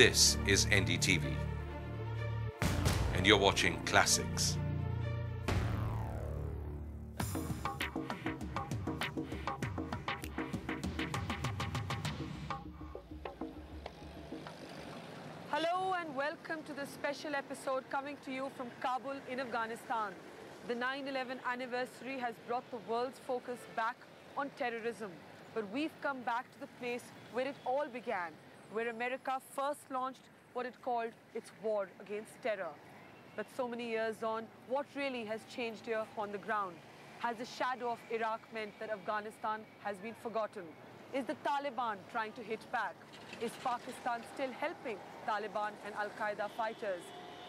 This is NDTV, and you're watching Classics. Hello and welcome to this special episode coming to you from Kabul in Afghanistan. The 9/11 anniversary has brought the world's focus back on terrorism. But we've come back to the place where it all began, where America first launched what it called its war against terror. But so many years on, what really has changed here on the ground? Has the shadow of Iraq meant that Afghanistan has been forgotten? Is the Taliban trying to hit back? Is Pakistan still helping Taliban and Al-Qaeda fighters?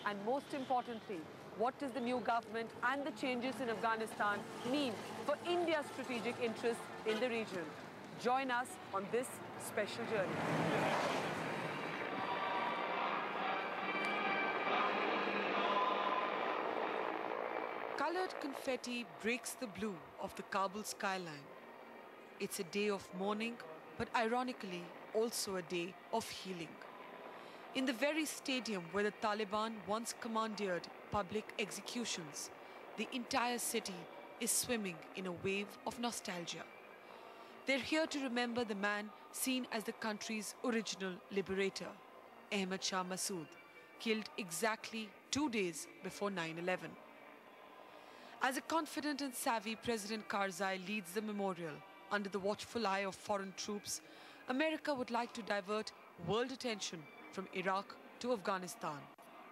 And most importantly, what does the new government and the changes in Afghanistan mean for India's strategic interests in the region? Join us on this special journey. Colored confetti breaks the blue of the Kabul skyline. It's a day of mourning, but ironically also a day of healing. In the very stadium where the Taliban once commandeered public executions, the entire city is swimming in a wave of nostalgia. They're here to remember the man seen as the country's original liberator, Ahmad Shah Massoud, killed exactly 2 days before 9/11. As a confident and savvy President Karzai leads the memorial under the watchful eye of foreign troops, America would like to divert world attention from Iraq to Afghanistan,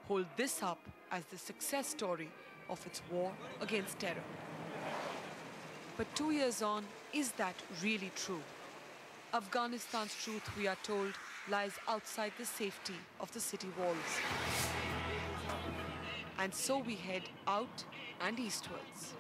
hold this up as the success story of its war against terror. But 2 years on, is that really true? Afghanistan's truth, we are told, lies outside the safety of the city walls. And so we head out and eastwards.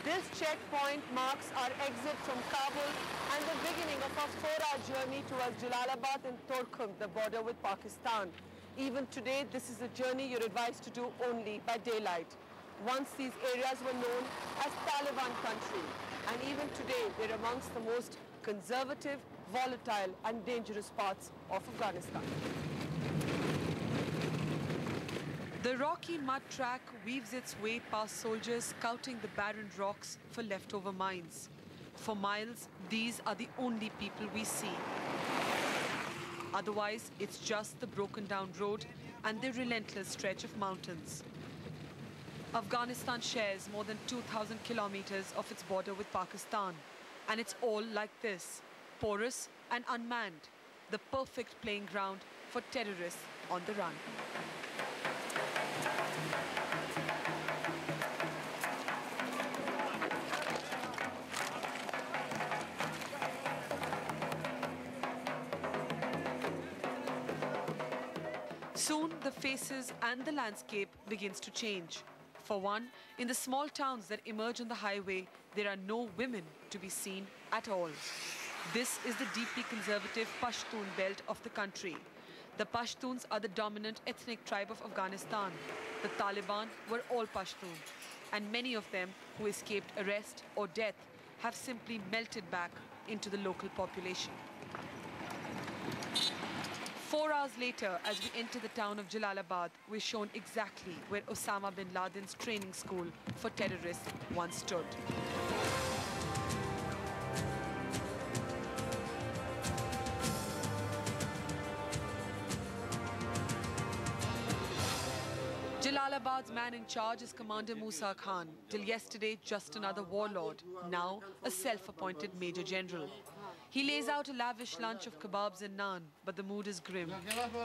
This checkpoint marks our exit from Kabul and the beginning of our 4-hour journey towards Jalalabad and Torkham, the border with Pakistan. Even today, this is a journey you're advised to do only by daylight. Once these areas were known as Taliban country, and even today they're amongst the most conservative, volatile and dangerous parts of Afghanistan. The rocky mud track weaves its way past soldiers scouting the barren rocks for leftover mines. For miles, these are the only people we see. Otherwise, it's just the broken down road and the relentless stretch of mountains. Afghanistan shares more than 2,000 kilometers of its border with Pakistan, and it's all like this, porous and unmanned, the perfect playing ground for terrorists on the run. Soon, the faces and the landscape begins to change. For one, in the small towns that emerge on the highway, there are no women to be seen at all. This is the deeply conservative Pashtun belt of the country. The Pashtuns are the dominant ethnic tribe of Afghanistan. The Taliban were all Pashtun, and many of them who escaped arrest or death have simply melted back into the local population. 4 hours later, as we enter the town of Jalalabad, we're shown exactly where Osama bin Laden's training school for terrorists once stood. Jalalabad's man in charge is Commander Musa Khan, till yesterday just another warlord, now a self-appointed Major General. He lays out a lavish lunch of kebabs and naan, but the mood is grim.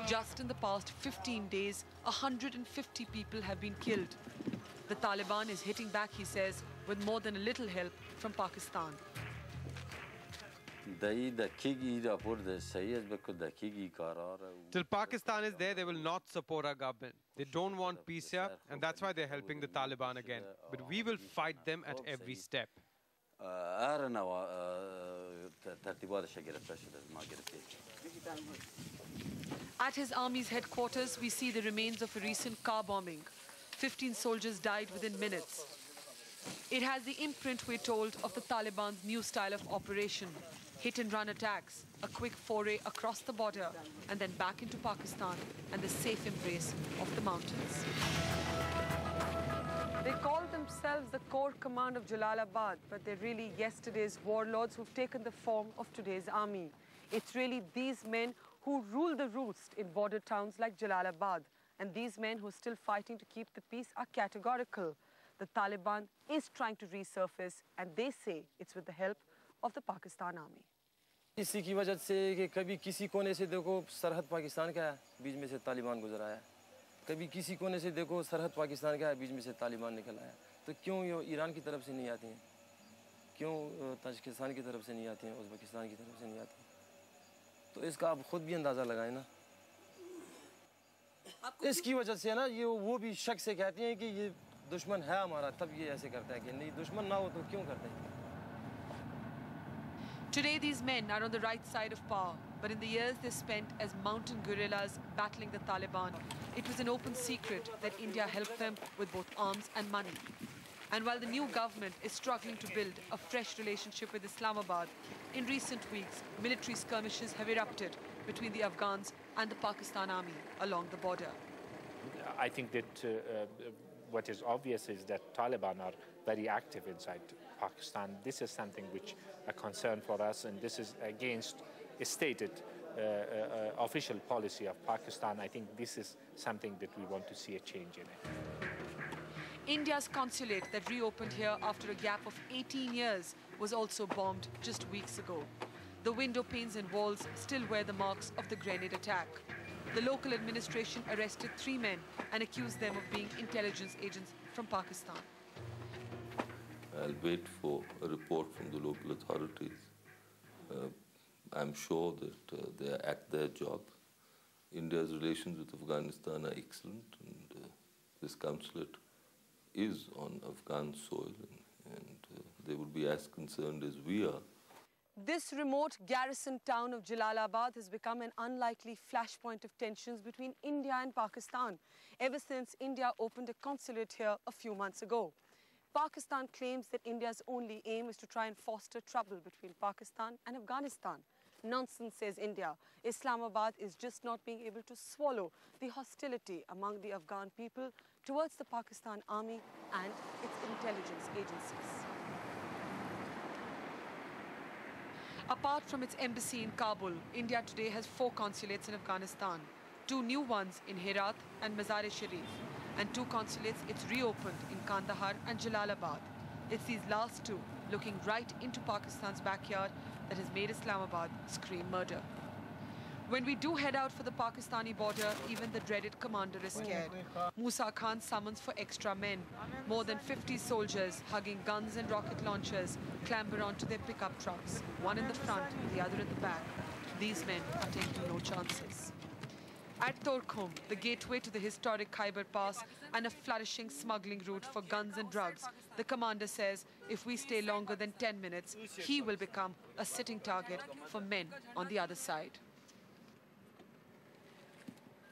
Just in the past 15 days, 150 people have been killed. The Taliban is hitting back, he says, with more than a little help from Pakistan. Till Pakistan is there, they will not support our government. They don't want peace here, and that's why they're helping the Taliban again. But we will fight them at every step. At his army's headquarters, we see the remains of a recent car bombing. 15 soldiers died within minutes. It has the imprint, we're told, of the Taliban's new style of operation. Hit-and-run attacks, a quick foray across the border, and then back into Pakistan and the safe embrace of the mountains. They call themselves the Corps Command of Jalalabad, but they're really yesterday's warlords who've taken the form of today's army. It's really these men who rule the roost in border towns like Jalalabad. And these men who are still fighting to keep the peace are categorical. The Taliban is trying to resurface, and they say it's with the help of the Pakistan army. इसी की वजह से कि कभी किसी कोने से देखो सरहद पाकिस्तान का है, बीच में से तालिबान गुजर आया, कभी किसी कोने से देखो सरहद पाकिस्तान का है, बीच में से तालिबान निकल आया। तो क्यों ये ईरान की तरफ से नहीं आती हैं, क्यों ताजिकिस्तान की तरफ से नहीं आती हैं, उज़्बेकिस्तान की तरफ से नहीं आती हैं? तो इसका आप खुद भी अंदाज़ा लगाएं ना। इसकी वजह से ना ये वो भी शक से कहती हैं कि ये दुश्मन है हमारा, तब ये ऐसे करते हैं कि नहीं दुश्मन ना हो तो क्यों करते हैं? Today these men are on the right side of power, but in the years they spent as mountain guerrillas battling the Taliban, it was an open secret that India helped them with both arms and money. And while the new government is struggling to build a fresh relationship with Islamabad, in recent weeks, military skirmishes have erupted between the Afghans and the Pakistan army along the border. I think that what is obvious is that Taliban are very active inside Pakistan. This is something which a concern for us, and this is against a stated official policy of Pakistan. I think this is something that we want to see a change in it. India's consulate that reopened here after a gap of 18 years was also bombed just weeks ago. The window panes and walls still wear the marks of the grenade attack. The local administration arrested 3 men and accused them of being intelligence agents from Pakistan. I'll wait for a report from the local authorities. I'm sure that they are at their job. India's relations with Afghanistan are excellent, and this consulate is on Afghan soil, and they would be as concerned as we are. This remote garrison town of Jalalabad has become an unlikely flashpoint of tensions between India and Pakistan ever since India opened a consulate here a few months ago. Pakistan claims that India's only aim is to try and foster trouble between Pakistan and Afghanistan. Nonsense, says India. Islamabad is just not being able to swallow the hostility among the Afghan people towards the Pakistan army and its intelligence agencies. Apart from its embassy in Kabul, India today has 4 consulates in Afghanistan, 2 new ones in Herat and Mazar-e-Sharif, and 2 consulates it's reopened in Kandahar and Jalalabad. It's these last 2 looking right into Pakistan's backyard that has made Islamabad scream murder. When we do head out for the Pakistani border, even the dreaded commander is scared. Musa Khan summons for extra men. More than 50 soldiers, hugging guns and rocket launchers, clamber onto their pickup trucks, one in the front and the other at the back. These men are taking no chances. At Torkham, the gateway to the historic Khyber Pass and a flourishing smuggling route for guns and drugs, the commander says if we stay longer than 10 minutes, he will become a sitting target for men on the other side.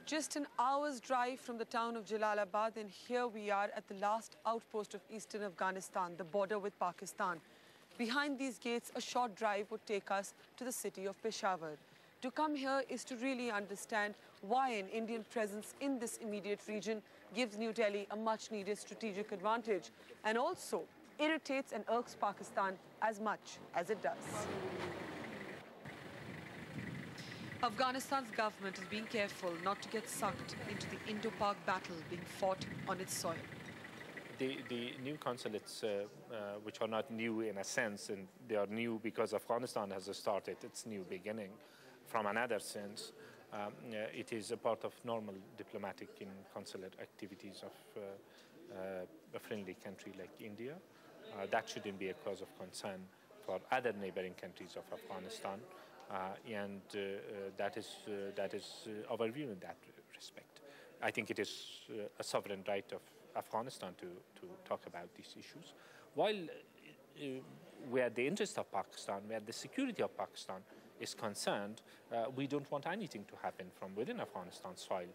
Just an hour's drive from the town of Jalalabad, and here we are at the last outpost of eastern Afghanistan, the border with Pakistan. Behind these gates, a short drive would take us to the city of Peshawar. To come here is to really understand why an Indian presence in this immediate region gives New Delhi a much-needed strategic advantage, and also irritates and irks Pakistan as much as it does. Afghanistan's government is being careful not to get sucked into the Indo-Pak battle being fought on its soil. The new consulates, which are not new in a sense, and they are new because Afghanistan has started its new beginning from another sense. It is a part of normal diplomatic and consular activities of a friendly country like India. That shouldn't be a cause of concern for other neighboring countries of Afghanistan. And that is our view in that respect. I think it is a sovereign right of Afghanistan to talk about these issues. While where the interest of Pakistan, where the security of Pakistan is concerned, we don't want anything to happen from within Afghanistan's soil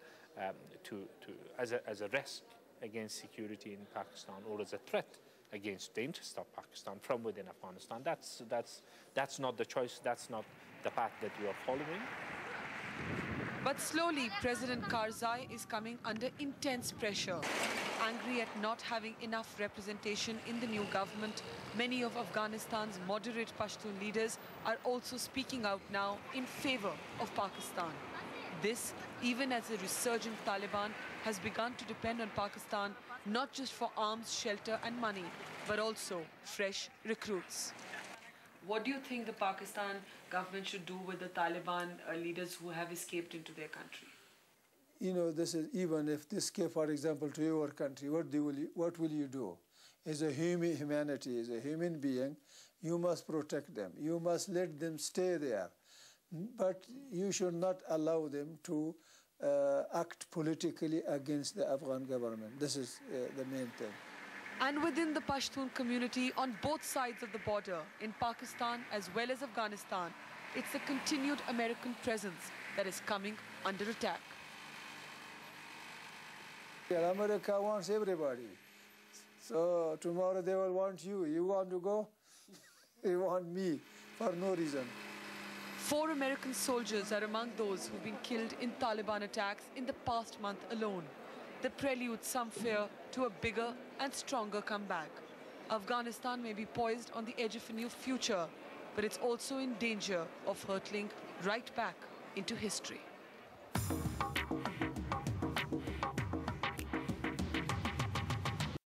as a risk against security in Pakistan or as a threat against the interest of Pakistan from within Afghanistan. That's not the choice. That's not the path that we are following. But slowly, President Karzai is coming under intense pressure. Angry at not having enough representation in the new government, many of Afghanistan's moderate Pashtun leaders are also speaking out now in favor of Pakistan. This, even as the resurgent Taliban has begun to depend on Pakistan not just for arms, shelter and money, but also fresh recruits. What do you think the Pakistan government should do with the Taliban leaders who have escaped into their country? You know, this is, even if they escape, for example, to your country, what will you do? As a humanity, as a human being, you must protect them. You must let them stay there. But you should not allow them to act politically against the Afghan government. This is the main thing. And within the Pashtun community on both sides of the border, in Pakistan as well as Afghanistan, it's the continued American presence that is coming under attack. America wants everybody. So tomorrow they will want you. You want to go? They want me for no reason. 4 American soldiers are among those who've been killed in Taliban attacks in the past month alone. The prelude, some fear, to a bigger and stronger comeback. Afghanistan may be poised on the edge of a new future, but it's also in danger of hurtling right back into history.